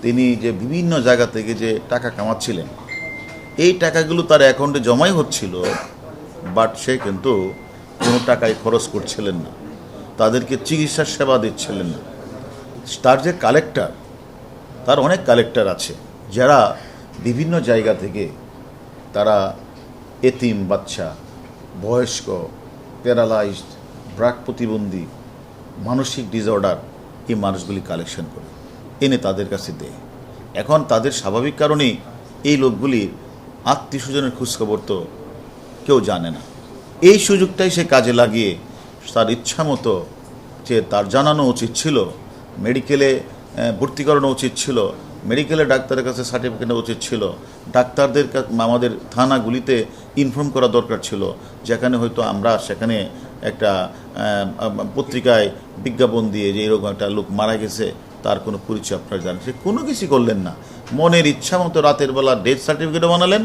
তিনি যে বিভিন্ন জায়গা থেকে যে টাকা কামাচ্ছিলেন, এই টাকাগুলো তার অ্যাকাউন্টে জমাই হচ্ছিল, বাট সে কিন্তু কোনো টাকাই খরচ করছিলেন না, তাদেরকে চিকিৎসার সেবা দিচ্ছিলেন না। তার যে কালেক্টর, তার অনেক কালেক্টর আছে যারা বিভিন্ন জায়গা থেকে তারা এতিম বাচ্চা, বয়স্ক, প্যারালাইজড, ব্রাক প্রতিবন্ধী, মানসিক ডিসঅর্ডার, এই মানুষগুলি কালেকশন করে এনে তাদের কাছে দেয়। এখন তাদের স্বাভাবিক কারণেই এই লোকগুলির আত্মীয় স্বজনের খোঁজখবর তো কেউ জানে না। এই সুযোগটাই সে কাজে লাগিয়ে তার ইচ্ছা মতো, যে তার জানানো উচিত ছিল, মেডিকেলে ভর্তি করানো উচিত ছিল, মেডিকেলে ডাক্তারের কাছে সার্টিফিকেট নেওয়া উচিত ছিল, ডাক্তারদের আমাদের থানাগুলিতে ইনফর্ম করা দরকার ছিল, যেখানে হয়তো আমরা সেখানে একটা পত্রিকায় বিজ্ঞাপন দিয়ে যে এরকম একটা লোক মারা গেছে, তার কোনো পরিচয় আপনারা জানেন। সে কোনো কিছু করলেন না, মনের ইচ্ছা মতো রাতের বেলা ডেথ সার্টিফিকেটও বানালেন,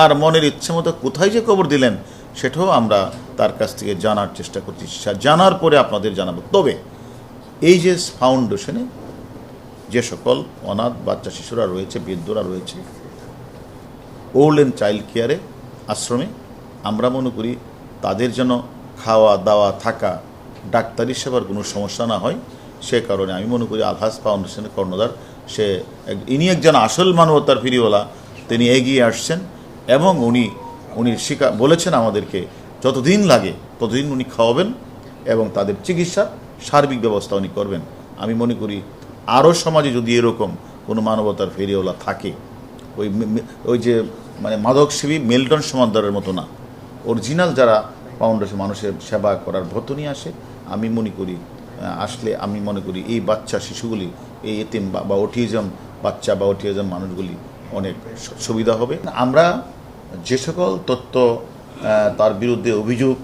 আর মনের ইচ্ছা মতো কোথায় যে কবর দিলেন সেটাও আমরা তার কাছ থেকে জানার চেষ্টা করছি, জানার পরে আপনাদের জানাবো। তবে এই যে ফাউন্ডেশনে যে সকল অনাথ বাচ্চা শিশুরা রয়েছে, বৃদ্ধরা রয়েছে, ওল্ড অ্যান্ড চাইল্ড কেয়ারে আশ্রমে, আমরা মনে করি তাদের যেন খাওয়া দাওয়া থাকা ডাক্তারি সেবার কোনো সমস্যা না হয়, সে কারণে আমি মনে করি আলহাজ ফাউন্ডেশনের কর্ণধার ইনি একজন আসল মানবতার ফিরিওয়ালা, তিনি এগিয়ে আসছেন এবং উনি বলেছেন আমাদেরকে যতদিন লাগে ততদিন উনি খাওয়াবেন এবং তাদের চিকিৎসার সার্বিক ব্যবস্থা উনি করবেন। আমি মনে করি আরও সমাজে যদি এরকম কোনো মানবতার ফেরিওয়ালা থাকে, ওই যে মাদকসেবী মিল্টন সমাদ্দারের মতো না, অরিজিনাল যারা ফাউন্ডেশন মানুষের সেবা করার ব্রত নিয়ে আসে, আমি মনে করি এই বাচ্চা শিশুগুলি, এই এতিম বা অটিজম বাচ্চা বা অটিজম মানুষগুলি অনেক সুবিধা হবে। আমরা যে সকল তথ্য তার বিরুদ্ধে অভিযোগ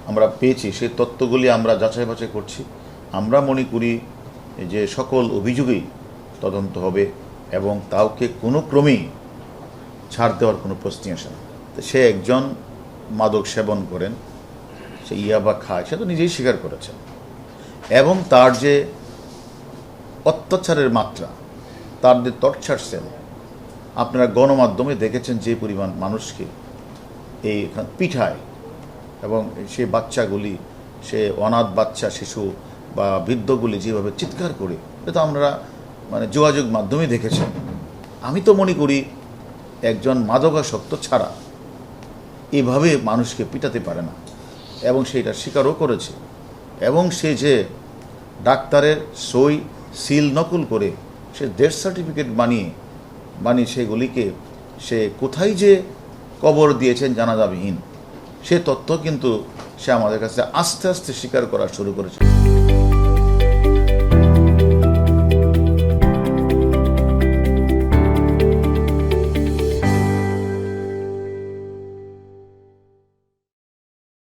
আমরা পেয়েছি, সেই তথ্যগুলি আমরা যাচাই বাছাই করছি। আমরা মনে করি যে সকল অভিযোগেই তদন্ত হবে এবং কাউকে কোনো ক্রমেই ছাড় দেওয়ার কোনো প্রশ্নই আসে না। সে একজন মাদক সেবন করেন, সে ইয়াবা খায়, সে তো নিজেই স্বীকার করেছেন, এবং তার যে অত্যাচারের মাত্রা, তার যে টর্চার সেল, আপনারা গণমাধ্যমে দেখেছেন যে পরিমাণ মানুষকে এই পিঠায়, এবং সে বাচ্চাগুলি, সে অনাথ বাচ্চা শিশু বা বৃদ্ধগুলি যেভাবে চিৎকার করে, এটা আমরা যোগাযোগ মাধ্যমে দেখেছেন। আমি তো মনে করি একজন মাদকাসক্ত ছাড়া এভাবে মানুষকে পিটাতে পারে না, এবং সেটা স্বীকারও করেছে। এবং সে যে ডাক্তারের সই সিল নকল করে সে ডেথ সার্টিফিকেট বানিয়ে সেগুলিকে সে কোথায় যে কবর দিয়েছেন জানাজাবিহীন, সে তথ্য কিন্তু সে আমাদের কাছে আস্তে আস্তে স্বীকার করা শুরু করেছে।